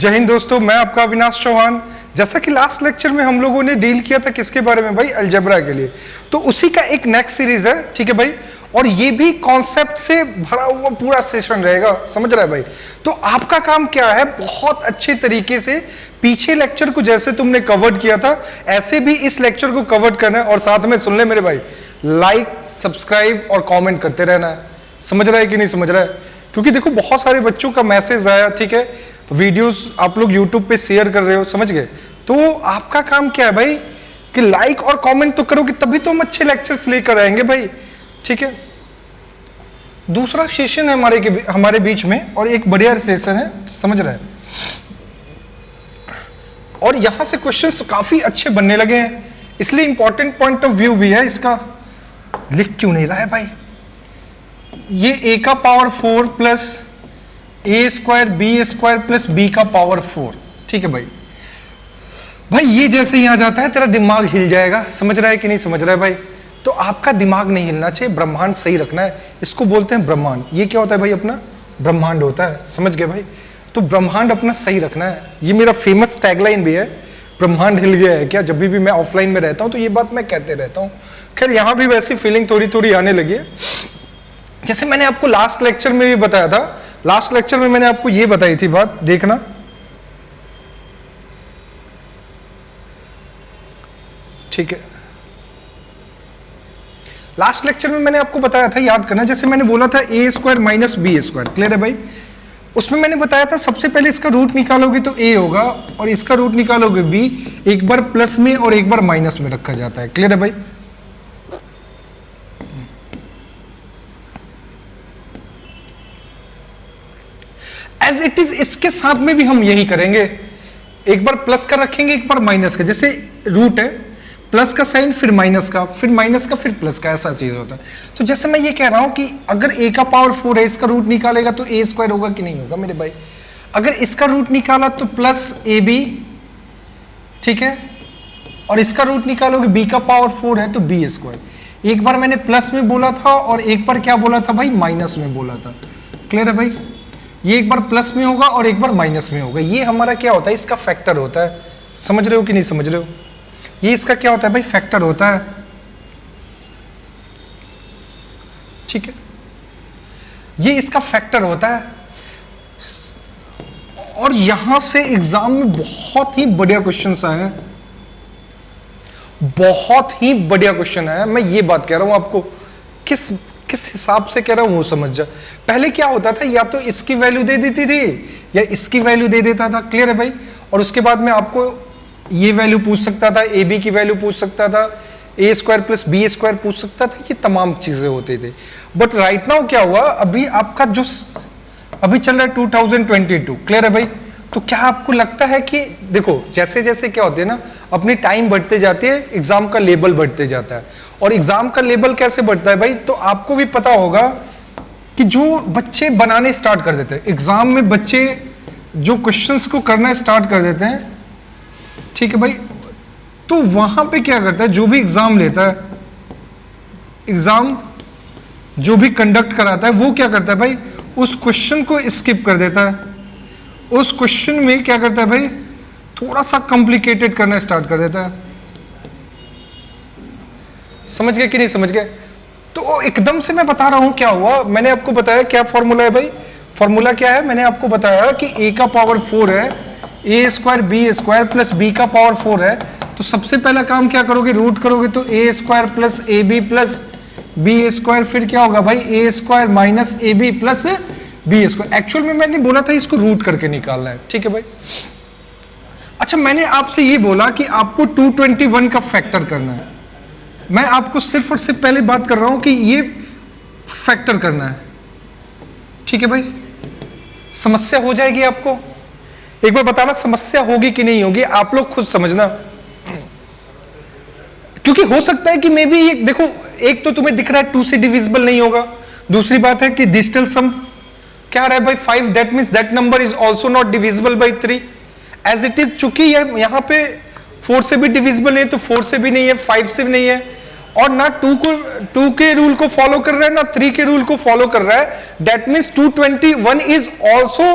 जय हिंद दोस्तों, मैं आपका अविनाश चौहान। जैसा कि लास्ट लेक्चर में हम लोगों ने डील किया था किसके बारे में भाई, अलजेब्रा के लिए, तो उसी का एक नेक्स्ट सीरीज है, ठीक है भाई। और ये भी कॉन्सेप्ट से भरा हुआ पूरा सेशन रहेगा, समझ रहा है भाई। तो आपका काम क्या है, बहुत अच्छे तरीके से पीछे लेक्चर को जैसे तुमने कवर्ड किया था ऐसे भी इस लेक्चर को कवर्ड करना है। और साथ में सुन ले मेरे भाई, लाइक सब्सक्राइब और कमेंट करते रहना है। समझ रहा है कि नहीं समझ रहा है? क्योंकि देखो बहुत सारे बच्चों का मैसेज आया, ठीक है, वीडियोस आप लोग यूट्यूब पे शेयर कर रहे हो, समझ गए। तो आपका काम क्या है भाई कि लाइक और कमेंट तो करोगे, तभी तो हम अच्छे लेक्चर्स लेकर आएंगे भाई, ठीक है। दूसरा सेशन है हमारे बीच में, और एक बढ़िया सेशन है, समझ रहे हैं। और यहां से क्वेश्चंस काफी अच्छे बनने लगे हैं, इसलिए इंपॉर्टेंट पॉइंट ऑफ व्यू भी है इसका। लिख क्यों नहीं रहा है भाई? ये a का पावर 4 प्लस ए square B square plus B का पावर 4, ठीक है भाई। भाई ये जैसे ही आ जाता है तेरा दिमाग हिल जाएगा, समझ रहा है कि नहीं समझ रहा है भाई? तो आपका दिमाग नहीं हिलना चाहिए, ब्रह्मांड सही रखना है। इसको बोलते हैं ब्रह्मांड। ये क्या होता है भाई? अपना ब्रह्मांड होता है, समझ गए भाई। तो ब्रह्मांड अपना सही रखना है। ये मेरा फेमस टैगलाइन भी है, ब्रह्मांड हिल गया है क्या। जब भी मैं ऑफलाइन में रहता हूँ तो ये बात मैं कहते रहता हूँ। खैर यहाँ भी वैसी फीलिंग थोड़ी थोड़ी आने लगी है। जैसे मैंने आपको लास्ट लेक्चर में भी बताया था, लास्ट लेक्चर में मैंने आपको ये बताई थी बात, देखना, ठीक है। लास्ट लेक्चर में मैंने आपको बताया था, याद करना, जैसे मैंने बोला था A square minus B square, clear है भाई। उसमें मैंने बताया था सबसे पहले इसका रूट निकालोगे तो ए होगा, और इसका रूट निकालोगे बी। एक बार प्लस में और एक बार माइनस में रखा जाता है, क्लियर है भाई। एज इट इज इसके साथ में भी हम यही करेंगे, एक बार प्लस का रखेंगे, एक बार माइनस का। जैसे रूट है, प्लस का साइन, फिर माइनस का, फिर माइनस का, फिर प्लस का, ऐसा चीज होता है। तो जैसे मैं ये कह रहा हूं कि अगर a का पावर 4 है, इसका रूट निकालेगा तो a स्क्वायर होगा कि नहीं होगा मेरे भाई। अगर इसका रूट निकाला तो प्लस ए बी, ठीक है, और इसका रूट निकालोगे b का पावर 4 है तो b स्क्वायर। एक बार मैंने प्लस में बोला था और एक बार क्या बोला था भाई, माइनस में बोला था, क्लियर है भाई। ये एक बार प्लस में होगा और एक बार माइनस में होगा। ये हमारा क्या होता है, इसका फैक्टर होता है। समझ रहे हो कि नहीं समझ रहे हो? ये इसका क्या होता है भाई, फैक्टर होता है, ठीक है। ये इसका फैक्टर होता है। और यहां से एग्जाम में बहुत ही बढ़िया क्वेश्चन आए हैं, बहुत ही बढ़िया क्वेश्चन है। मैं ये बात कह रहा हूं आपको, किस हिसाब से कह रहा हूं वो समझ जा। पहले क्या होता था, या तो इसकी वैल्यू दे देती थी या इसकी वैल्यू दे देता था, क्लियर है भाई। और उसके बाद में आपको ये वैल्यू पूछ सकता था, ए बी की वैल्यू पूछ सकता था, A square plus B square पूछ सकता था, ये तमाम चीजें होती थी। बट राइट नाउ क्या हुआ, अभी आपका जो अभी चल रहा है 2022, क्लियर है भाई। तो क्या आपको लगता है कि देखो जैसे जैसे क्या होते हैं ना, अपनी टाइम बढ़ते जाती है, एग्जाम का लेवल बढ़ते जाता है। और एग्जाम का लेवल कैसे बढ़ता है भाई, तो आपको भी पता होगा कि जो बच्चे बनाने स्टार्ट कर देते हैं एग्जाम में, बच्चे जो क्वेश्चंस को करना स्टार्ट कर देते हैं, ठीक है भाई, तो वहां पे क्या करता है, जो भी एग्जाम लेता है, एग्जाम जो भी कंडक्ट कराता है, वो क्या करता है भाई, उस क्वेश्चन को स्किप कर देता है। उस क्वेश्चन में क्या करता है भाई, थोड़ा सा कॉम्प्लिकेटेड करना स्टार्ट कर देता है। समझ गए कि नहीं समझ गए? तो एकदम से मैं बता रहा हूं क्या हुआ। मैंने आपको बताया क्या फॉर्मूला है भाई, फॉर्मूला क्या है, मैंने आपको बताया कि a का पावर 4 है, A square B square plus B का पावर 4 है। तो सबसे पहला काम क्या करोगे, रूट करोगे तो A square plus A B plus B square, फिर क्या होगा भाई, A square minus A B plus B square. Actual में मैंने बोला था इसको रूट करके निकालना है, ठीक है भाई। अच्छा, मैंने आपसे ये बोला कि आपको 221 का फैक्टर करना है। मैं आपको सिर्फ और सिर्फ पहले बात कर रहा हूं कि ये फैक्टर करना है, ठीक है भाई। समस्या हो जाएगी आपको, एक बार बताना समस्या होगी कि नहीं होगी, आप लोग खुद समझना। क्योंकि हो सकता है कि मे बी देखो, एक तो तुम्हें दिख रहा है 2 से डिविजिबल नहीं होगा, दूसरी बात है कि डिजिटल सम क्या रहा है भाई 5, that means that number is also not divisible by 3 as it is. चूंकि यहां पे 4 से भी डिविजिबल नहीं है, तो 4 से भी नहीं है, 5 से भी नहीं है, और ना 2 के रूल को फॉलो कर रहा है, ना 3 के रूल को फॉलो कर रहा है। That means 221 is also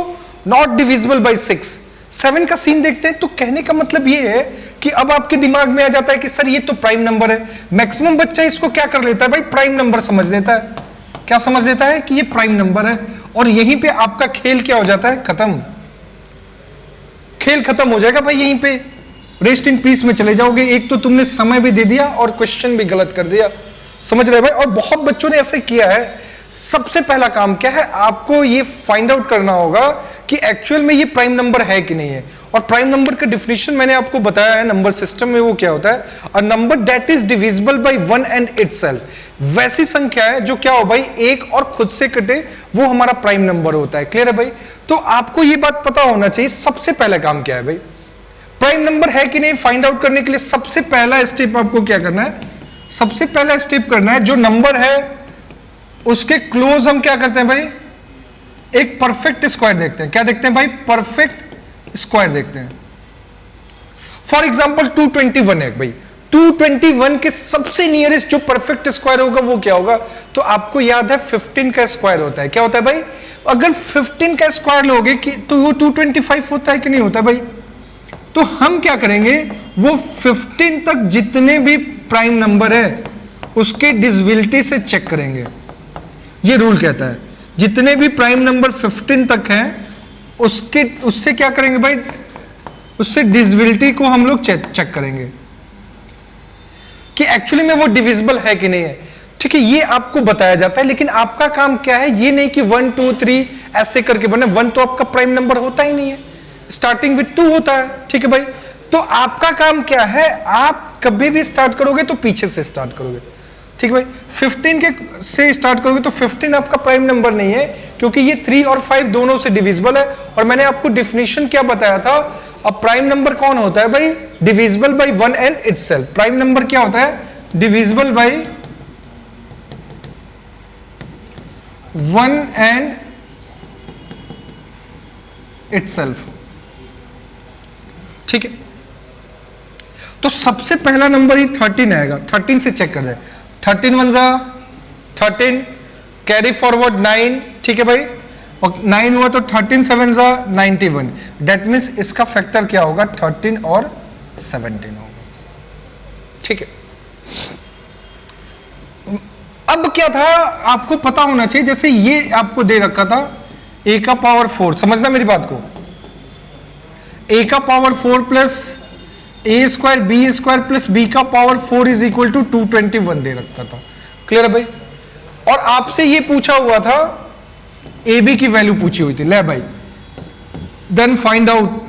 not divisible bye 6। 7 का सीन देखते हैं। तो कहने का मतलब ये है कि अब आपके दिमाग में आ जाता है कि सर ये तो प्राइम नंबर है। मैक्सिमम बच्चा इसको क्या कर लेता है भाई, प्राइम नंबर समझ लेता है। क्या समझ लेता है कि ये प्राइम नंबर है, और यहीं पे आपका खेल क्या हो जाता है, खत्म। खेल खत्म हो जाएगा भाई, यहीं पे रेस्ट इन पीस में चले जाओगे। एक तो तुमने समय भी दे दिया और क्वेश्चन भी गलत कर दिया, समझ रहे भाई। और बहुत बच्चों ने ऐसे किया है। सबसे पहला काम क्या है, आपको ये फाइंड आउट करना होगा कि एक्चुअल में ये प्राइम नंबर है कि नहीं है। और प्राइम नंबर का डिफिनेशन मैंने आपको बताया है नंबर सिस्टम में, वो क्या होता है, a number that is divisible by one and itself. वैसी संख्या है जो क्या हो भाई, एक और खुद से कटे, वो हमारा प्राइम नंबर होता है। क्लियर है भाई। तो आपको ये बात पता होना चाहिए सबसे पहला काम क्या है भाई, प्राइम नंबर है कि नहीं फाइंड आउट करने के लिए सबसे पहला स्टेप आपको क्या करना है, सबसे पहला स्टेप करना है जो नंबर है उसके क्लोज हम क्या करते हैं भाई, एक परफेक्ट स्क्वायर देखते हैं। क्या देखते हैं भाई, परफेक्ट स्क्वायर देखते हैं। फॉर एग्जांपल 221 है भाई, 221 के सबसे नियरेस्ट जो परफेक्ट स्क्वायर होगा वो क्या होगा, तो आपको याद है 15 का स्क्वायर होता है। क्या होता है भाई, अगर 15 का स्क्वायर लोगे कि तो वो 225 होता है कि नहीं होता भाई। तो हम क्या करेंगे, वो 15 तक जितने भी प्राइम नंबर है उसके डिविजिबिलिटी से चेक करेंगे। ये रूल कहता है जितने भी प्राइम नंबर 15 तक हैं उससे क्या करेंगे भाई, उससे डिविजिबिलिटी को हम लोग चेक करेंगे कि एक्चुअली में वो डिविजिबल है कि नहीं है। ठीक है, ये आपको बताया जाता है। लेकिन आपका काम क्या है, ये नहीं कि 1 2 3 ऐसे करके बने। 1 तो आपका प्राइम नंबर होता ही नहीं है, स्टार्टिंग विद 2 होता है। ठीक है भाई, तो आपका काम क्या है, आप कभी भी स्टार्ट करोगे तो पीछे से स्टार्ट करोगे। ठीक है भाई, 15 के से स्टार्ट करोगे तो 15 आपका प्राइम नंबर नहीं है, क्योंकि ये 3 और 5 दोनों से डिविजिबल है। और मैंने आपको डिफिनेशन क्या बताया था, अब प्राइम नंबर कौन होता है भाई, divisible by one and itself. Prime number क्या होता है, divisible by one and itself. ठीक है, तो सबसे पहला नंबर ही 13 आएगा। 13 से चेक कर जाए, 13 1 जा 13, कैरी फॉरवर्ड 9। ठीक है भाई, और 9 हुआ तो 13 7 जा 91। डेट मीन्स इसका फैक्टर क्या होगा, 13 और 17 होगा। ठीक है, अब क्या था आपको पता होना चाहिए, जैसे ये आपको दे रखा था a का पावर 4, समझना मेरी बात को, a का पावर 4 प्लस ए square B square plus B का पावर 4 इज इक्वल टू 221 दे रखा था। क्लियर है भाई। और आपसे ये पूछा हुआ था, ए बी की वैल्यू पूछी हुई थी, ले भाई देन फाइंड आउट।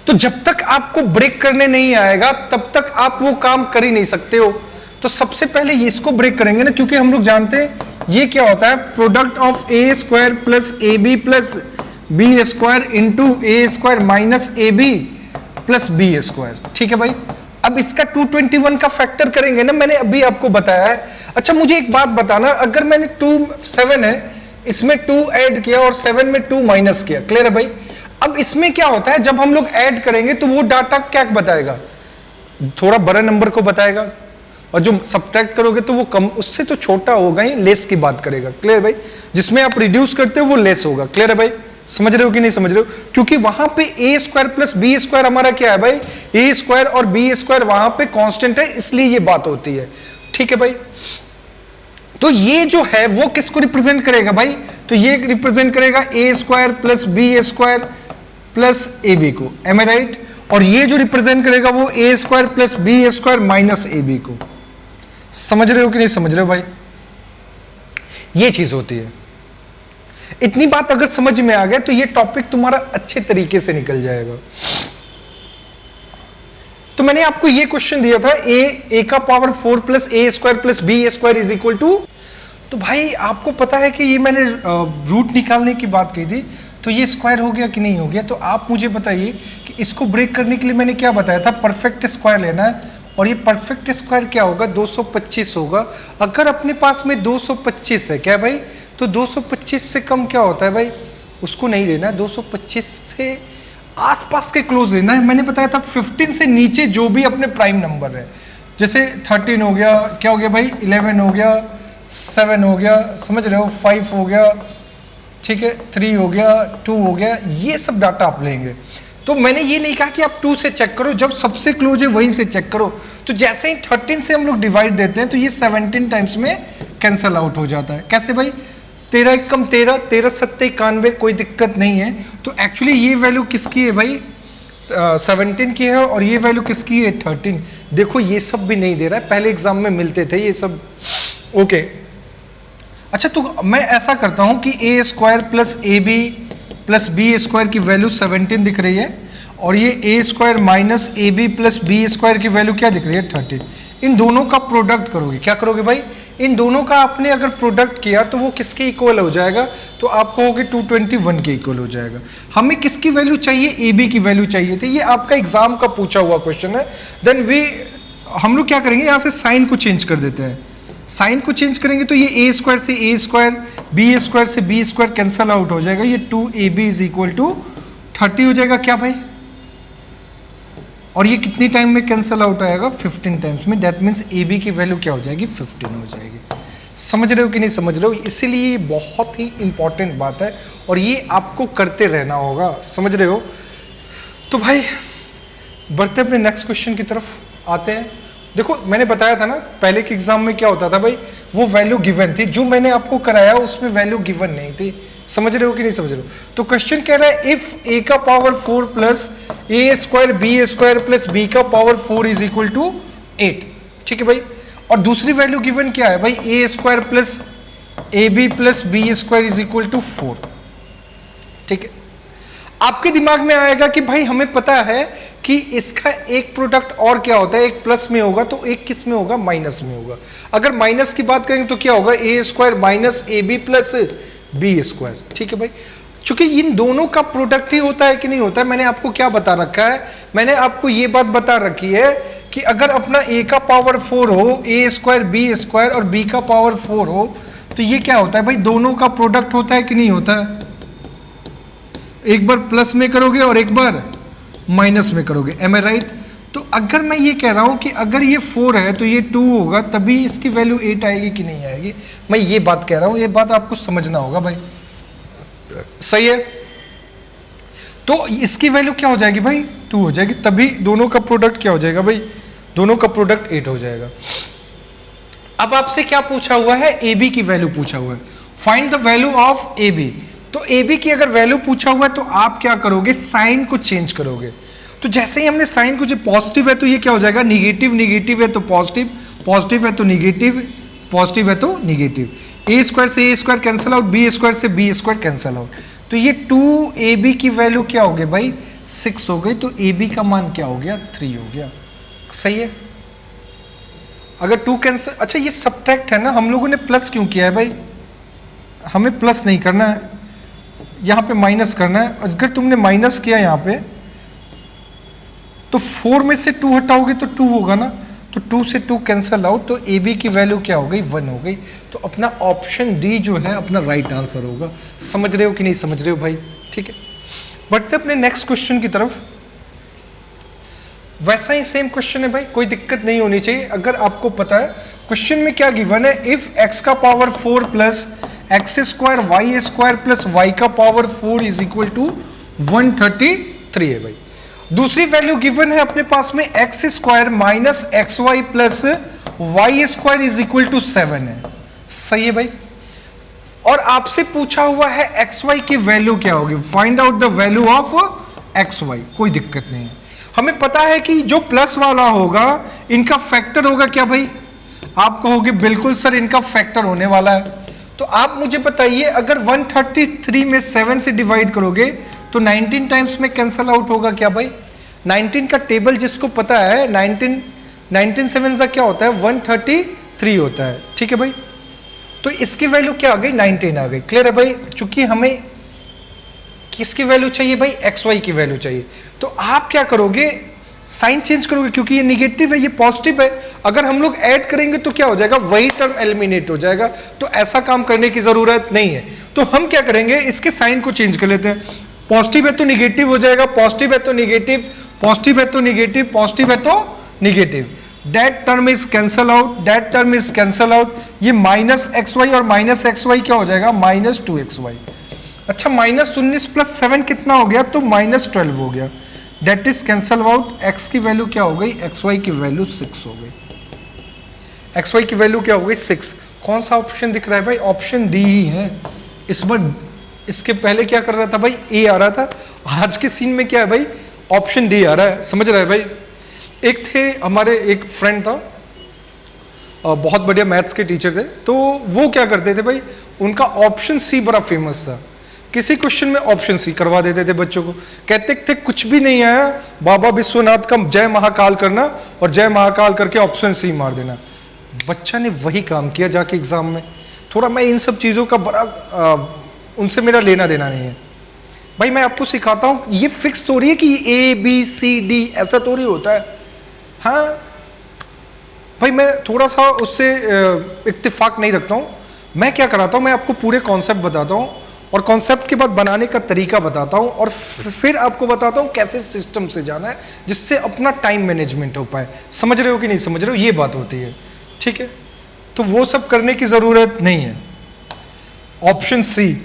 तो जब तक आपको ब्रेक करने नहीं आएगा तब तक आप वो काम कर ही नहीं सकते हो। तो सबसे पहले ये इसको ब्रेक करेंगे ना, क्योंकि हम लोग जानते हैं ये क्या होता है, product of a square plus A B plus B square into a square minus A B plus B square. ठीक है भाई, अब इसका 221 का फैक्टर करेंगे ना, मैंने अभी आपको बताया है। अच्छा मुझे एक बात बताना, अगर मैंने 7 है इसमें 2 ऐड किया और 7 में 2 माइनस किया, क्लियर है भाई। अब इसमें क्या होता है, जब हम लोग ऐड करेंगे तो वो डाटा क्या बताएगा, थोड़ा बड़ा नंबर को बताएगा, और जो सब्ट्रैक्ट करोगे तो वो कम, उससे तो छोटा होगा ही, लेस की बात करेगा। क्लियर भाई, जिसमें आप रिड्यूस करते हो वो लेस होगा। क्लियर है भाई, समझ रहे हो कि नहीं समझ रहे हो, क्योंकि वहां पे ए स्क्वायर प्लस बी स्क्वायर हमारा क्या है भाई, ए स्क्वायर और बी स्क्वायर वहां पे कांस्टेंट है, इसलिए ये बात होती है। ठीक है भाई, तो ये जो है वो किसको रिप्रेजेंट करेगा भाई, तो ये रिप्रेजेंट करेगा A square plus B square plus A B को, एम आई राइट। और ये जो रिप्रेजेंट करेगा वो A square plus B square minus A B को। समझ रहे हो कि नहीं समझ रहे हो भाई, ये चीज होती है। इतनी बात अगर समझ में आ गया तो ये टॉपिक तुम्हारा अच्छे तरीके से निकल जाएगा। तो मैंने आपको ये क्वेश्चन दिया था, ए का power 4 plus A square plus B square is equal to, तो भाई आपको पता है कि ये मैंने रूट निकालने की बात की थी, तो ये स्क्वायर हो गया कि नहीं हो गया। तो आप मुझे बताइए कि इसको ब्रेक करने के लिए मैंने क्या बताया था, परफेक्ट स्क्वायर लेना है, और ये परफेक्ट स्क्वायर क्या होगा, 225 होगा। अगर अपने पास में 225 है क्या भाई, तो 225 से कम क्या होता है भाई, उसको नहीं लेना है, 225 से आसपास के क्लोज लेना है। मैंने बताया था 15 से नीचे जो भी अपने प्राइम नंबर है, जैसे 13 हो गया, क्या हो गया भाई 11 हो गया, 7 हो गया, समझ रहे हो, 5 हो गया, ठीक है, 3 हो गया, 2 हो गया, ये सब डाटा आप लेंगे। तो मैंने ये नहीं कहा कि आप 2 से चेक करो, जब सबसे क्लोज है वहीं से चेक करो। तो जैसे ही 13 से हम लोग डिवाइड देते हैं तो ये 17 टाइम्स में कैंसल आउट हो जाता है। कैसे भाई, 13 एक कम 13, 13 सत्ते 91, कोई दिक्कत नहीं है। तो एक्चुअली ये वैल्यू किसकी है भाई, 17 की है, और ये वैल्यू किसकी है, 13। देखो ये सब भी नहीं दे रहा है, पहले एग्जाम में मिलते थे ये सब। ओके, अच्छा, तो मैं ऐसा करता हूं कि A square plus A B plus B square की वैल्यू 17 दिख रही है, और ये A square minus A B plus B square की वैल्यू क्या दिख रही है, 13। इन दोनों का प्रोडक्ट करोगे, क्या करोगे भाई, इन दोनों का आपने अगर प्रोडक्ट किया तो वो किसके इक्वल हो जाएगा, तो आप कहोगे 221 के इक्वल हो जाएगा। हमें किसकी वैल्यू चाहिए, ए बी की वैल्यू चाहिए थी, ये आपका एग्जाम का पूछा हुआ क्वेश्चन है। देन हम लोग क्या करेंगे, यहाँ से साइन को चेंज कर देते हैं। साइन को चेंज करेंगे तो ये ए स्क्वायर से ए स्क्वायर, बी स्क्वायर से बी स्क्वायर कैंसल आउट हो जाएगा, ये 2ab इज इक्वल टू 30 हो जाएगा क्या भाई, और ये कितनी टाइम में कैंसल आउट आएगा, 15 टाइम्स में। दैट मीन्स ए बी की वैल्यू क्या हो जाएगी, 15 हो जाएगी। समझ रहे हो कि नहीं समझ रहे हो, इसीलिए ये बहुत ही इंपॉर्टेंट बात है और ये आपको करते रहना होगा, समझ रहे हो। तो भाई बढ़ते अपने नेक्स्ट क्वेश्चन की तरफ आते हैं। देखो मैंने बताया था ना पहले के एग्जाम में क्या होता था भाई, वो वैल्यू गिवन थी, जो मैंने आपको कराया उसमें वैल्यू गिवन नहीं थी। समझ रहे हो कि नहीं समझ रहे हो। तो क्वेश्चन कह रहा है इफ ए का पावर 4 प्लस ए square B square plus B का पावर 4 इज इक्वल टू 8, ठीक है भाई। और दूसरी वैल्यू गिवन क्या है भाई, A square plus A B plus B square is equal to 4, ठीक है। आपके दिमाग में आएगा कि भाई हमें पता है कि इसका एक प्रोडक्ट और क्या होता है, एक प्लस में होगा तो एक किस में होगा, माइनस में होगा। अगर माइनस की बात करेंगे तो क्या होगा, A square minus A B plus B square, ठीक है भाई। चूंकि इन दोनों का प्रोडक्ट ही होता है कि नहीं होता है, मैंने आपको क्या बता रखा है, मैंने आपको ये बात बता रखी है कि अगर अपना ए का पावर 4 हो, ए स्क्वायर बी स्क्वायर और बी का पावर 4 हो, तो ये क्या होता है भाई, दोनों का प्रोडक्ट होता है कि नहीं होता है। एक बार प्लस में करोगे और एक बार माइनस में करोगे, एम आई राइट। तो अगर मैं ये कह रहा हूं कि अगर ये 4 है तो ये 2 होगा, तभी इसकी वैल्यू 8 आएगी कि नहीं आएगी, मैं ये बात कह रहा हूं, ये बात आपको समझना होगा भाई, सही है। तो इसकी वैल्यू क्या हो जाएगी भाई, 2 हो जाएगी, तभी दोनों का प्रोडक्ट क्या हो जाएगा भाई, दोनों का प्रोडक्ट 8 हो जाएगा। अब आपसे क्या पूछा हुआ है, ए बी की वैल्यू पूछा हुआ है, find the value of a b. तो ए बी की अगर वैल्यू पूछा हुआ है तो आप क्या करोगे, साइन को चेंज करोगे। तो जैसे ही हमने साइन को, जो पॉजिटिव है तो ये क्या हो जाएगा, निगेटिव, निगेटिव है तो पॉजिटिव, पॉजिटिव है तो निगेटिव, पॉजिटिव है तो निगेटिव। ए स्क्वायर से A square cancel out, B square से बी स्क्वायर कैंसल आउट। तो ये 2ab की वैल्यू क्या हो गई भाई, 6 हो गई। तो ab का मान क्या हो गया, 3 हो गया, सही है। अगर 2 कैंसल, अच्छा ये सब्ट्रैक्ट है ना, हम लोगों ने प्लस क्यों किया है भाई, हमें प्लस नहीं करना है, यहाँ पे माइनस करना है। अगर तुमने माइनस किया यहाँ पे तो 4 में से 2 हटाओगे तो 2 होगा ना, तो 2 से 2 कैंसल आउट, तो ए बी की वैल्यू क्या हो गई, 1 हो गई। तो अपना ऑप्शन डी जो है अपना राइट आंसर होगा। समझ रहे हो कि नहीं समझ रहे हो भाई, ठीक है। बढ़ते अपने नेक्स्ट क्वेश्चन की तरफ। वैसा ही सेम क्वेश्चन है भाई, कोई दिक्कत नहीं होनी चाहिए। अगर आपको पता है क्वेश्चन में क्या गिवन है, इफ एक्स का power 4 plus x square y square plus y का पावर 4 इज इक्वल टू 133 है भाई। दूसरी वैल्यू गिवन है अपने पास में, x square minus x y plus y square is equal to 7 है, सही है भाई। और आपसे पूछा हुआ है एक्स वाई की वैल्यू क्या होगी, find out the value of x y. कोई दिक्कत नहीं है, हमें पता है कि जो प्लस वाला होगा इनका फैक्टर होगा क्या भाई, आप कहोगे बिल्कुल सर इनका फैक्टर होने वाला है। तो आप मुझे बताइए, अगर 133 में 7 से डिवाइड करोगे तो 19 टाइम्स में कैंसल आउट होगा क्या भाई। 19 का टेबल जिसको पता है, 19 7 का क्या होता है, 133 होता है, ठीक है भाई। तो इसकी वैल्यू क्या आ गई, 19 आ गई। क्लियर है भाई। चूंकि हमें किसकी वैल्यू चाहिए भाई, एक्स वाई की वैल्यू चाहिए। तो आप क्या करोगे, साइन चेंज करोगे, क्योंकि ये निगेटिव है ये पॉजिटिव है। अगर हम लोग ऐड करेंगे तो क्या हो जाएगा, वही टर्म एलिमिनेट हो जाएगा। तो ऐसा काम करने की जरूरत नहीं है। तो हम क्या करेंगे, इसके साइन को चेंज कर लेते हैं। पॉजिटिव है तो निगेटिव हो जाएगा, पॉजिटिव है तो निगेटिव, पॉजिटिव है तो निगेटिव, पॉजिटिव है तो negative. That term is cancel out, that term is cancel out, ये माइनस एक्स वाई और माइनस एक्स वाई क्या हो जाएगा, माइनस 2xy। अच्छा -19 + 7 कितना हो गया, तो -12 हो गया। That is cancel out, x की वैल्यू क्या हो गई, xy की वैल्यू 6 हो गई। xy की वैल्यू क्या हो गई, 6। कौन सा ऑप्शन दिख रहा है भाई, ऑप्शन डी ही है। इस बार इसके पहले क्या कर रहा था भाई, ए आ रहा था। आज के सीन में क्या है भाई, ऑप्शन डी आ रहा है। समझ रहा है भाई। एक थे हमारे, एक फ्रेंड था, बहुत बढ़िया मैथ्स के टीचर थे, तो वो क्या करते थे भाई, उनका ऑप्शन सी बड़ा फेमस था। किसी क्वेश्चन में ऑप्शन सी करवा देते थे बच्चों को, कहते थे कुछ भी नहीं आया, बाबा विश्वनाथ का जय महाकाल करना और जय महाकाल करके ऑप्शन सी मार देना। बच्चा ने वही काम किया जाके एग्जाम में। थोड़ा मैं इन सब चीज़ों का बड़ा उनसे मेरा लेना देना नहीं है भाई। मैं आपको सिखाता हूँ, ये फिक्स थोड़ी है कि ए बी सी डी ऐसा थोड़ी होता है। हाँ भाई, मैं थोड़ा सा उससे इत्तेफाक नहीं रखता हूँ। मैं क्या कराता हूँ, मैं आपको पूरे कॉन्सेप्ट बताता हूँ और कॉन्सेप्ट के बाद बनाने का तरीका बताता हूँ और फिर आपको बताता हूँ कैसे सिस्टम से जाना है जिससे अपना टाइम मैनेजमेंट हो पाए। समझ रहे हो कि नहीं समझ रहे हो, ये बात होती है। ठीक है, तो वो सब करने की जरूरत नहीं है। ऑप्शन सी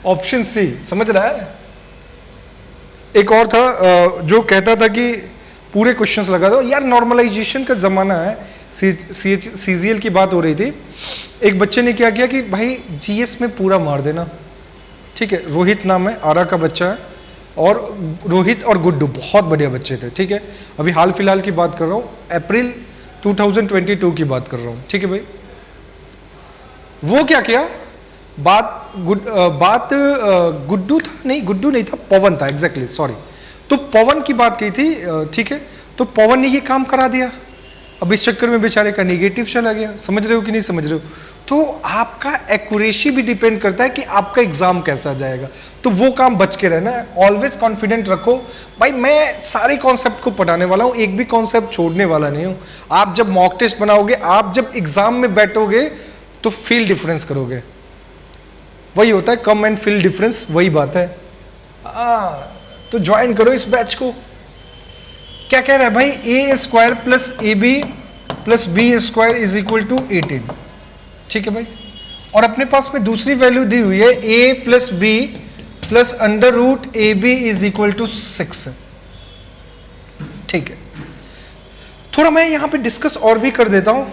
ऑप्शन सी, समझ रहा है। एक और था जो कहता था कि पूरे क्वेश्चंस लगा दो। यार नॉर्मलाइजेशन का जमाना है, सीजीएल की बात हो रही थी। एक बच्चे ने क्या किया कि भाई जीएस में पूरा मार देना। ठीक है, रोहित नाम है, आरा का बच्चा है, और रोहित और गुड्डू बहुत बढ़िया बच्चे थे। ठीक है, अभी हाल फिलहाल की बात कर रहा हूँ, अप्रैल 2022 की बात कर रहा हूँ। ठीक है भाई, वो क्या किया, गुड्डू था, नहीं गुड्डू नहीं था, पवन था, एग्जैक्टली सॉरी। तो पवन की बात की थी। ठीक है, तो पवन ने ये काम करा दिया। अब इस चक्कर में बेचारे का नेगेटिव चला गया। समझ रहे हो कि नहीं समझ रहे हो। तो आपका एक्यूरेसी भी डिपेंड करता है कि आपका एग्जाम कैसा जाएगा। तो वो काम बच के रहना है। ऑलवेज कॉन्फिडेंट रखो भाई, मैं सारे कॉन्सेप्ट को पढ़ाने वाला हूँ, एक भी कॉन्सेप्ट छोड़ने वाला नहीं हूँ। आप जब मॉक टेस्ट बनाओगे, आप जब एग्जाम में बैठोगे तो फील डिफरेंस करोगे। वही होता है, कम एंड फील डिफरेंस, वही बात है। तो ज्वाइन करो इस बैच को। क्या कह रहा है भाई, a² plus AB plus B² is equal to 18। ठीक है भाई, और अपने पास में दूसरी वैल्यू दी हुई है a plus B plus √AB is equal to 6। ठीक है, थोड़ा मैं यहां पे डिस्कस और भी कर देता हूं,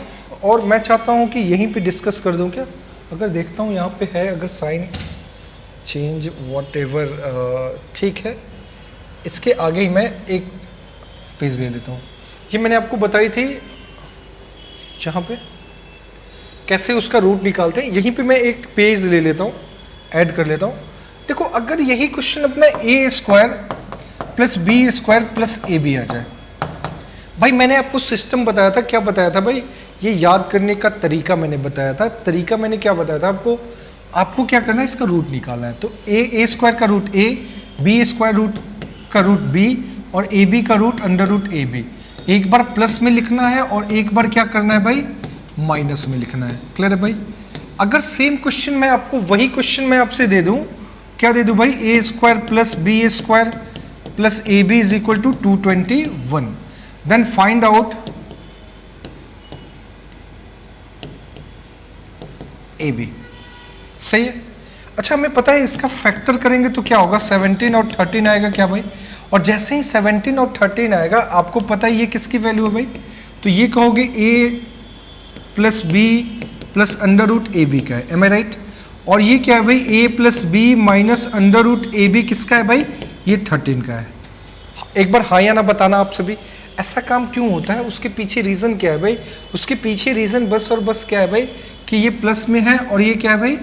और मैं चाहता हूं कि यहीं पे डिस्कस कर दूं क्या। अगर देखता हूं यहां पे है, अगर साइन चेंज वॉट एवर, ठीक है, इसके आगे ही मैं एक पेज ले लेता हूँ। ये मैंने आपको बताई थी जहाँ पे कैसे उसका रूट निकालते हैं। यहीं पे मैं एक पेज ले लेता हूँ, ऐड कर लेता हूँ। देखो, अगर यही क्वेश्चन अपना a² plus B² plus AB आ जाए, भाई मैंने आपको सिस्टम बताया था। क्या बताया था भाई, ये याद करने का तरीका मैंने बताया था। तरीका मैंने क्या बताया था आपको क्या करना है, इसका रूट निकालना है। तो a² का रूट a, B² रूट का रूट b और AB का रूट √AB। एक बार प्लस में लिखना है और एक बार क्या करना है भाई, माइनस में लिखना है। क्लियर है भाई। अगर सेम क्वेश्चन मैं आपको, वही क्वेश्चन मैं आपसे दे दूं, क्या दे दूं भाई, a² plus B² plus AB is equal to 221, then find out AB। सही है। अच्छा, हमें पता है इसका फैक्टर करेंगे तो क्या होगा, 17 और 13 आएगा क्या भाई। और जैसे ही 17 और 13 आएगा, आपको पता है ये किसकी वैल्यू है भाई, तो ये कहोगे a plus B plus √AB का है। M I right. और ये क्या है भाई, a plus B minus √AB किसका है भाई, ये 13 का है। एक बार हाँ या ना बताना आप सभी, ऐसा काम क्यों होता है, उसके पीछे रीजन क्या है भाई। उसके पीछे रीजन बस और बस क्या है भाई, कि ये प्लस में है और ये क्या है भाई,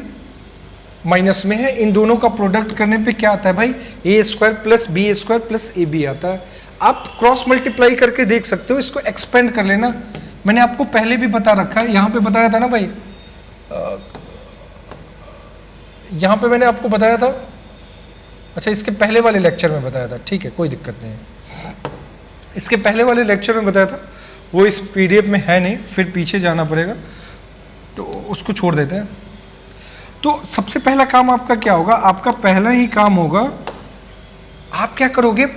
माइनस में है। इन दोनों का प्रोडक्ट करने पे क्या आता है भाई, a² plus B² plus AB आता है। आप क्रॉस मल्टीप्लाई करके देख सकते हो, इसको एक्सपेंड कर लेना। मैंने आपको पहले भी बता रखा है, यहाँ पे बताया था ना भाई, यहाँ पे मैंने आपको बताया था। अच्छा, इसके पहले वाले लेक्चर में बताया था, ठीक है, कोई दिक्कत नहीं है। इसके पहले वाले लेक्चर में बताया था, वो इस PDF में है नहीं, फिर पीछे जाना पड़ेगा, तो उसको छोड़ देते हैं। तो सबसे पहला काम आपका क्या होगा, आपका पहला ही काम होगा, आप क्या करोगे,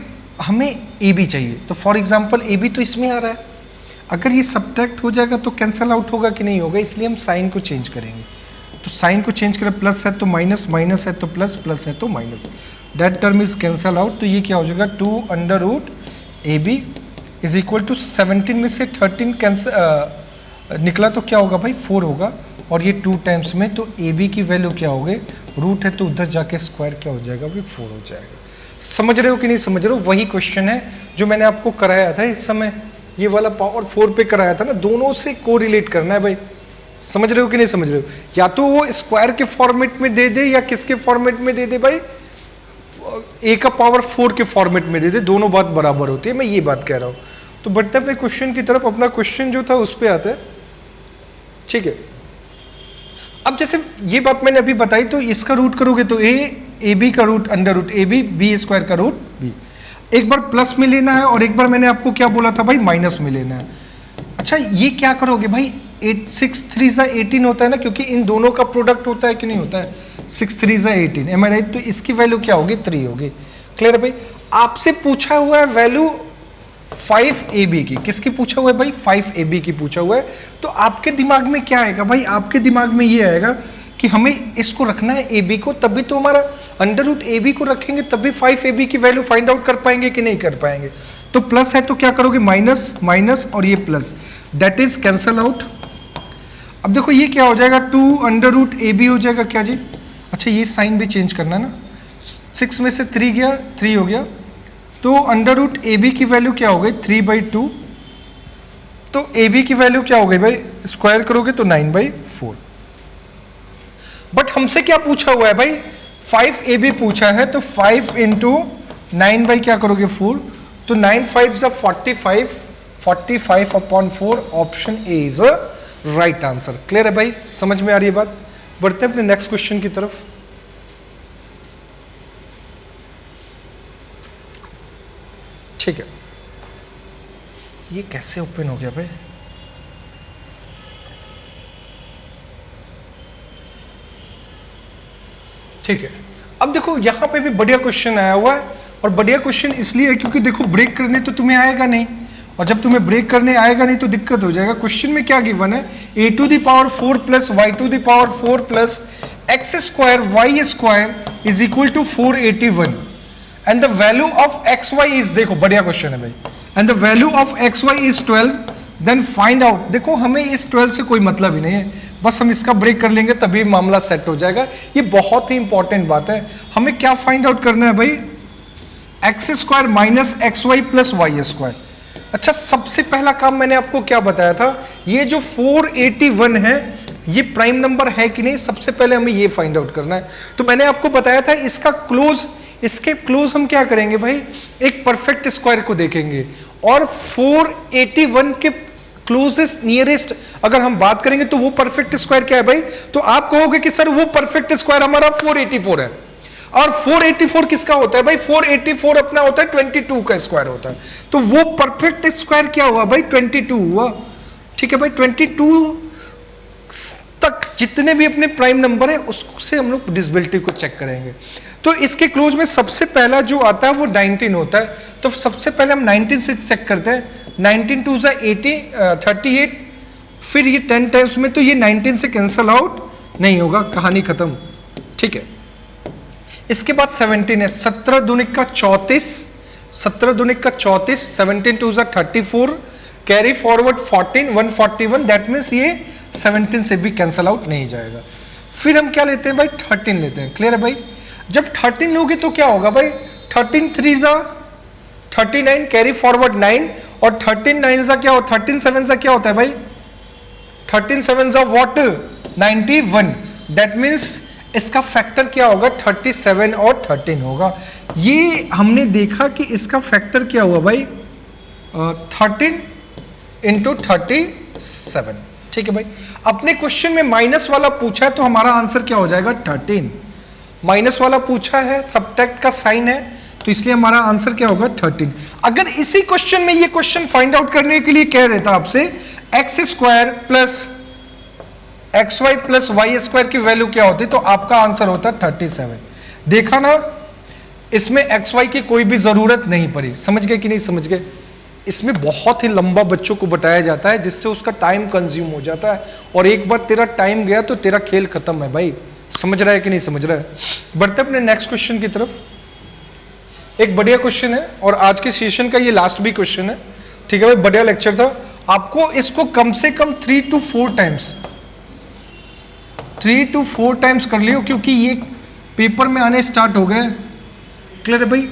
हमें AB चाहिए। तो फॉर एग्जांपल AB तो इसमें आ रहा है, अगर ये सब्ट्रैक्ट हो जाएगा तो कैंसल आउट होगा कि नहीं होगा, इसलिए हम साइन को चेंज करेंगे। तो साइन को चेंज करें, प्लस है तो माइनस, माइनस है तो प्लस, प्लस है तो minus, that term is cancel out. तो ये क्या हो जाएगा 2 under root a b is equal to 17 में से 13 कैंसल निकला तो क्या होगा भाई 4 होगा, और ये 2 टाइम्स में तो ए बी की वैल्यू क्या होगी, रूट है तो उधर जाके स्क्वायर क्या हो जाएगा भाई 4 हो जाएगा। समझ रहे हो कि नहीं समझ रहे हो? वही क्वेश्चन है जो मैंने आपको कराया था इस समय, ये वाला पावर 4 पे कराया था ना, दोनों से कोरिलेट करना है भाई। समझ रहे हो कि नहीं समझ रहे हो? या तो वो स्क्वायर के फॉर्मेट में दे दे या किसके फॉर्मेट में दे दे भाई, ए का पावर 4 के फॉर्मेट में दे दे, दोनों बात बराबर होती है, मैं ये बात कह रहा हूं। तो बढ़ते अपने क्वेश्चन की तरफ, अपना क्वेश्चन जो था उस पर आते हैं, ठीक है। अब जैसे ये बात मैंने अभी बताई, तो इसका रूट करोगे तो ए बी का root under root a b, b square का रूट बी, एक बार प्लस में लेना है और एक बार मैंने आपको क्या बोला था भाई माइनस में लेना है। अच्छा ये क्या करोगे भाई, 8 6 3 सा 18 होता है ना, क्योंकि इन दोनों का प्रोडक्ट होता है कि नहीं होता है, 6 3 सा 18, एम आई राइट? तो इसकी वैल्यू क्या होगी 3 होगी। क्लियर है भाई? आपसे पूछा हुआ है वैल्यू 5ab की, किसकी पूछा हुआ है भाई 5ab की पूछा हुआ है। तो आपके दिमाग में क्या आएगा भाई, आपके दिमाग में ये आएगा कि हमें इसको रखना है ab को, तभी तो हमारा अंडर रूट ab को रखेंगे तभी 5ab की वैल्यू फाइंड आउट कर पाएंगे कि नहीं कर पाएंगे। तो प्लस है तो क्या करोगे माइनस, माइनस और ये plus, that is cancel out. अब देखो ये क्या हो जाएगा 2 अंडर रूट ab हो जाएगा क्या जी। अच्छा ये साइन भी चेंज करना है ना, 6 में से 3 गया 3 हो गया, तो अंडर रूट ए बी की वैल्यू क्या हो गई 3/2, तो ए बी की वैल्यू क्या हो गई भाई, स्क्वायर करोगे तो 9/4। बट हमसे क्या पूछा हुआ है भाई 5ab पूछा है, तो 5 इंटू 9 बाई क्या करोगे 4, तो 9 5 सा 45, 45/4, option A is a right answer. Clear है भाई, समझ में आ रही है बात? बढ़ते हैं अपने नेक्स्ट क्वेश्चन की तरफ। ठीक है, ये कैसे ओपन हो गया भाई, ठीक है। अब देखो यहां पे भी बढ़िया क्वेश्चन आया हुआ है, और बढ़िया क्वेश्चन इसलिए है क्योंकि देखो ब्रेक करने तो तुम्हें आएगा नहीं, और जब तुम्हें ब्रेक करने आएगा नहीं तो दिक्कत हो जाएगा। क्वेश्चन में क्या गिवन है, a⁴ plus y⁴ plus x² y² is equal to 481 and the value of xy is, देखो बढ़िया क्वेश्चन है भाई, and the value of xy is 12, then find out. देखो हमें इस 12 से कोई मतलब ही नहीं है, बस हम इसका ब्रेक कर लेंगे तभी मामला सेट हो जाएगा। ये बहुत ही इंपॉर्टेंट बात है, हमें क्या फाइंड आउट करना है भाई, x² minus xy plus y²। अच्छा सबसे पहला काम मैंने आपको क्या बताया था, ये जो 481 है ये प्राइम नंबर है कि नहीं, सबसे पहले हमें ये फाइंड आउट करना है। तो मैंने आपको बताया था इसका क्लोज, इसके क्लोज हम क्या करेंगे भाई, एक परफेक्ट स्क्वायर को देखेंगे, और 481 के क्लोजेस्ट नियरेस्ट अगर हम बात करेंगे तो वो परफेक्ट स्क्वायर क्या है भाई, तो आप कहोगे कि सर वो परफेक्ट स्क्वायर हमारा 484 है, और 484 किसका होता है भाई, 484 अपना होता है 22 का स्क्वायर होता है, तो वो परफेक्ट स्क्वायर क्या हुआ भाई 22 हुआ। ठीक है भाई, 22 तक जितने भी अपने प्राइम नंबर है उससे हम लोग डिविजिबिलिटी को चेक करेंगे। तो इसके क्लोज में सबसे पहला जो आता है वो 19 होता है, तो सबसे पहले हम 19 से चेक करते हैं, 19 2 सा 38, फिर ये 10 टाइम्स में, तो ये 19 से कैंसल आउट नहीं होगा, कहानी खत्म। ठीक है, इसके बाद 17 है, 17 दूनिक का 34, 17 दूनिक का 34, 17 2 सा 34, कैरी फॉरवर्ड 14 141, दैट मीन्स ये 17 से भी कैंसल आउट नहीं जाएगा। फिर हम क्या लेते हैं भाई 13 लेते हैं। क्लियर है भाई, जब 13 लोगे तो क्या होगा भाई, 13 3 सा 39, कैरी फॉरवर्ड 9, और 13 9 सा क्या हो, 13 7 सा क्या होता है भाई, 13 7 सा व्हाट 91, दैट मीन्स इसका फैक्टर क्या होगा 37 और 13 होगा। ये हमने देखा कि इसका फैक्टर क्या हुआ भाई 13 इंटू 37। ठीक है भाई, अपने क्वेश्चन में माइनस वाला पूछा है तो हमारा आंसर क्या हो जाएगा 13, माइनस वाला पूछा है, सब्ट्रैक्ट का साइन है, तो इसलिए हमारा आंसर क्या होगा 13। अगर इसी क्वेश्चन में ये क्वेश्चन फाइंड आउट करने के लिए कह देता आपसे x² plus xy plus y² की वैल्यू क्या होती, तो आपका आंसर होता 37। देखा ना, इसमें xy की कोई भी जरूरत नहीं पड़ी। समझ गए कि नहीं समझ गए? इसमें बहुत ही लंबा बच्चों को बताया जाता है, जिससे उसका टाइम कंज्यूम हो जाता है, और एक बार तेरा टाइम गया तो तेरा खेल खत्म है भाई। समझ रहा है कि नहीं समझ रहा है? बढ़ते अपने नेक्स्ट क्वेश्चन की तरफ। एक बढ़िया क्वेश्चन है, और आज के सेशन का ये लास्ट भी क्वेश्चन है, ठीक है भाई। बढ़िया लेक्चर था। आपको इसको कम से कम 3 to 4 टाइम्स कर लियो, क्योंकि ये पेपर में आने स्टार्ट हो गए। क्लियर है भाई?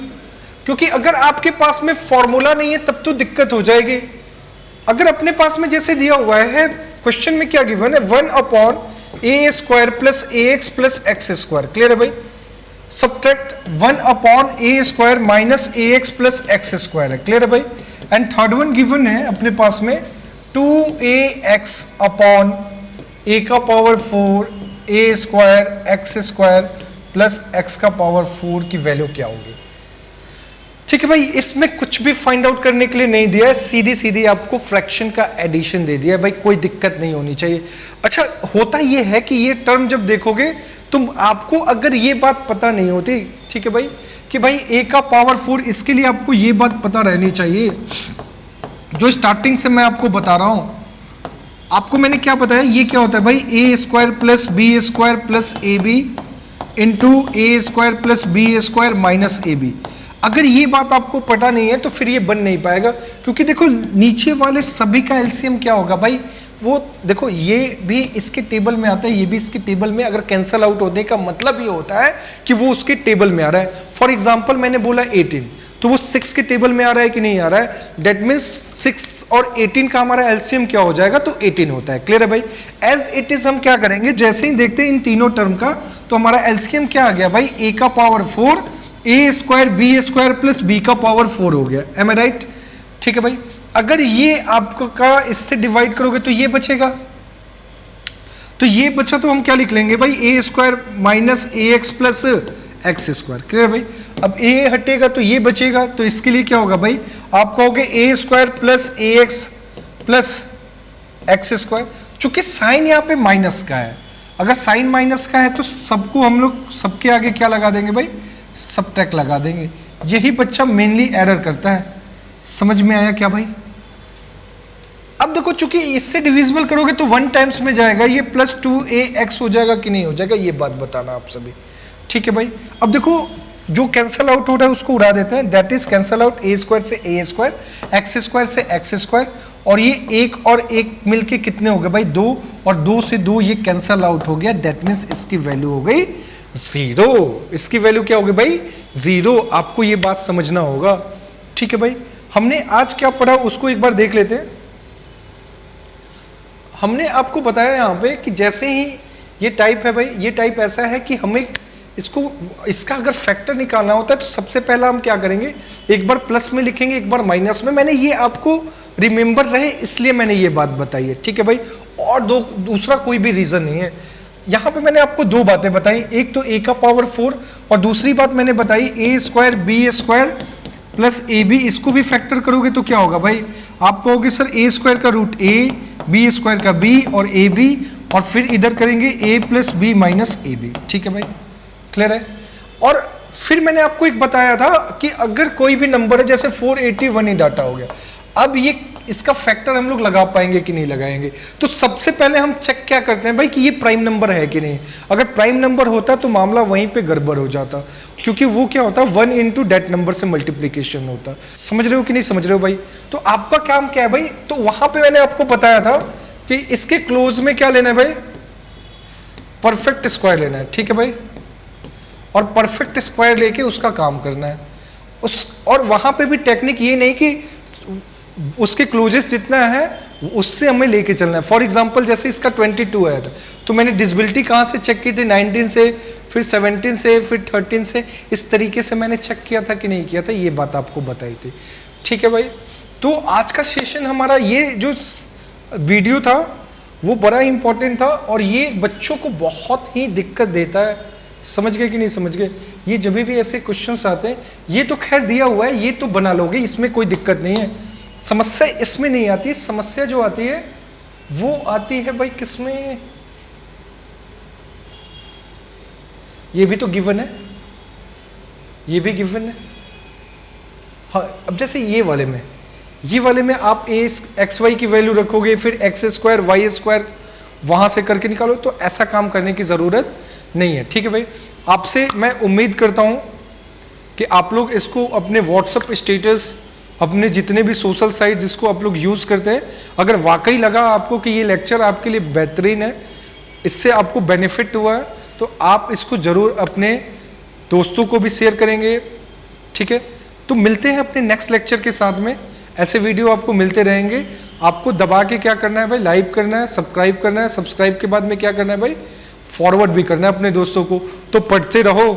क्योंकि अगर आपके पास में फॉर्मूला नहीं है तब तो दिक्कत हो जाएगी। अगर अपने पास में जैसे दिया हुआ है क्वेश्चन में, क्या गिवन है, 1/a² plus ax plus x square. Clear है भाई? Subtract 1/a² minus ax plus x square है। क्लियर है भाई? एंड थर्ड वन गिवन है अपने पास में 2ax अपॉन a का power 4 a² x square plus x का पावर 4 की वैल्यू क्या होगी। ठीक है भाई, इसमें कुछ भी फाइंड आउट करने के लिए नहीं दिया है, सीधी सीधी आपको फ्रैक्शन का एडिशन दे दिया है भाई, कोई दिक्कत नहीं होनी चाहिए। अच्छा, होता ये है कि ये टर्म जब देखोगे तुम, आपको अगर ये बात पता नहीं होती, ठीक है भाई, कि भाई a का पावर 4, इसके लिए आपको ये बात पता रहनी चाहिए, जो स्टार्टिंग से मैं आपको बता रहा हूं। आपको मैंने क्या बताया, ये क्या होता है भाई, a² plus b² plus ab into a² plus b² minus ab। अगर ये बात आपको पता नहीं है तो फिर ये बन नहीं पाएगा, क्योंकि देखो नीचे वाले सभी का एलसीएम क्या होगा भाई, वो देखो ये भी इसके टेबल में आता है, ये भी इसके टेबल में, अगर कैंसल आउट होने का मतलब ये होता है कि वो उसके टेबल में आ रहा है। फॉर एग्जांपल मैंने बोला 18, तो वो 6 के टेबल में आ रहा है कि नहीं आ रहा है, डेट मीन्स 6 और 18 का हमारा एलसीएम क्या हो जाएगा, तो 18 होता है। क्लियर है भाई? एज इट इज हम क्या करेंगे, जैसे ही देखते हैं इन तीनों टर्म का, तो हमारा एलसीएम क्या आ गया भाई, a का power 4 a² b² plus b का पावर 4 हो गया। M I right? ठीक है भाई। अगर ये आपको का इससे डिवाइड करोगे तो ये बचेगा, तो ये बचा तो हम क्या लिख लेंगे भाई, a² minus ax plus x square. Clear भाई? अब a हटेगा तो ये बचेगा, तो इसके लिए क्या होगा भाई, आप कहोगे a² plus ax plus x square. चूंकि साइन यहाँ पे माइनस का है, अगर साइन माइनस का है तो सबको हम लोग सबके आगे क्या लगा देंगे भाई, सब्ट्रैक्ट लगा देंगे। यही बच्चा मेनली एरर करता है। समझ में आया क्या भाई? अब देखो, चूंकि इससे डिविजिबल करोगे तो 1 टाइम्स में जाएगा, ये प्लस 2ax हो जाएगा कि नहीं हो जाएगा, ये बात बताना आप सभी। ठीक है भाई? अब देखो, जो कैंसल आउट हो रहा है उसको उड़ा देते हैं, that is cancel out a² से a², x² से x², और ये 1 और 1 मिलके कितने हो गए भाई, 2, और 2 से 2 ये कैंसल आउट हो गया, दैट मीन्स इसकी वैल्यू हो गई 0। इसकी वैल्यू क्या होगी भाई, 0। आपको ये बात समझना होगा। ठीक है भाई? हमने आज क्या पढ़ा उसको एक बार देख लेते हैं। हमने आपको बताया यहाँ पे कि जैसे ही ये टाइप है भाई, ये टाइप ऐसा है कि हमें इसका अगर फैक्टर निकालना होता है तो सबसे पहला हम क्या करेंगे, एक बार प्लस में लिखेंगे, एक बार माइनस में। मैंने ये आपको रिमेंबर रहे इसलिए मैंने ये बात बताई है। ठीक है भाई? और दूसरा कोई भी रीजन नहीं है। यहाँ पे मैंने आपको 2 बातें बताई, एक तो a का पावर 4, और दूसरी बात मैंने बताई a² b² प्लस ab। इसको भी फैक्टर करोगे तो क्या होगा भाई, आप कहोगे सर a² का रूट a, b² का b और ab, और फिर इधर करेंगे a plus b minus ab। ठीक है भाई? क्लियर है? और फिर मैंने आपको एक बताया था कि अगर कोई भी नंबर है, जैसे 481 ही डाटा हो गया, अब ये इसका फैक्टर हम लोग लगा पाएंगे कि नहीं लगाएंगे। तो सबसे पहले हम चेक क्या करते हैं भाई कि ये प्राइम नंबर है कि नहीं। अगर प्राइम नंबर होता तो मामला वहीं पे गड़बड़ हो जाता, क्योंकि वो क्या होता, 1 इंटू डेट नंबर से मल्टीप्लीकेशन होता। समझ रहे हो कि नहीं समझ रहे हो भाई? तो आपका काम क्या है भाई, तो वहां पे मैंने आपको बताया था कि इसके क्लोज में क्या लेना है भाई, परफेक्ट स्क्वायर लेना है। ठीक है भाई? और परफेक्ट स्क्वायर लेके उसका काम करना है और वहां पे भी टेक्निक ये नहीं कि उसके क्लोजेस्ट जितना है उससे हमें लेके चलना है। फॉर एग्जांपल जैसे इसका 22 आया था, तो मैंने डिसेबिलिटी कहाँ से चेक की थी, 19 से, फिर 17 से, फिर 13 से, इस तरीके से मैंने चेक किया था कि नहीं किया था, ये बात आपको बताई थी। ठीक है भाई? तो आज का सेशन हमारा ये जो वीडियो था वो बड़ा इंपॉर्टेंट था, और ये बच्चों को बहुत ही दिक्कत देता है। समझ गए कि नहीं समझ गए? ये जब भी ऐसे क्वेश्चंस आते हैं, ये तो खैर दिया हुआ है, ये तो बना लोगे, इसमें कोई दिक्कत नहीं है। समस्या इसमें नहीं आती, समस्या जो आती है वो आती है भाई किसमें, ये भी तो गिवन है, ये भी गिवन है। हाँ, अब जैसे ये वाले में, ये वाले में आप एक्स वाई की वैल्यू रखोगे, फिर एक्स स्क्वायर वाई स्क्वायर वहां से करके निकालो, तो ऐसा काम करने की जरूरत नहीं है। ठीक है भाई, आपसे मैं उम्मीद करता हूं कि आप लोग इसको अपने व्हाट्सएप स्टेटस, अपने जितने भी सोशल साइट जिसको आप लोग यूज करते हैं, अगर वाकई लगा आपको कि ये लेक्चर आपके लिए बेहतरीन है, इससे आपको बेनिफिट हुआ है, तो आप इसको जरूर अपने दोस्तों को भी शेयर करेंगे। ठीक है, तो मिलते हैं अपने नेक्स्ट लेक्चर के साथ में। ऐसे वीडियो आपको मिलते रहेंगे। आपको दबा के क्या करना है भाई, लाइक करना है, सब्सक्राइब करना है, सब्सक्राइब के बाद में क्या करना है भाई, फॉरवर्ड भी करना है अपने दोस्तों को। तो पढ़ते रहो,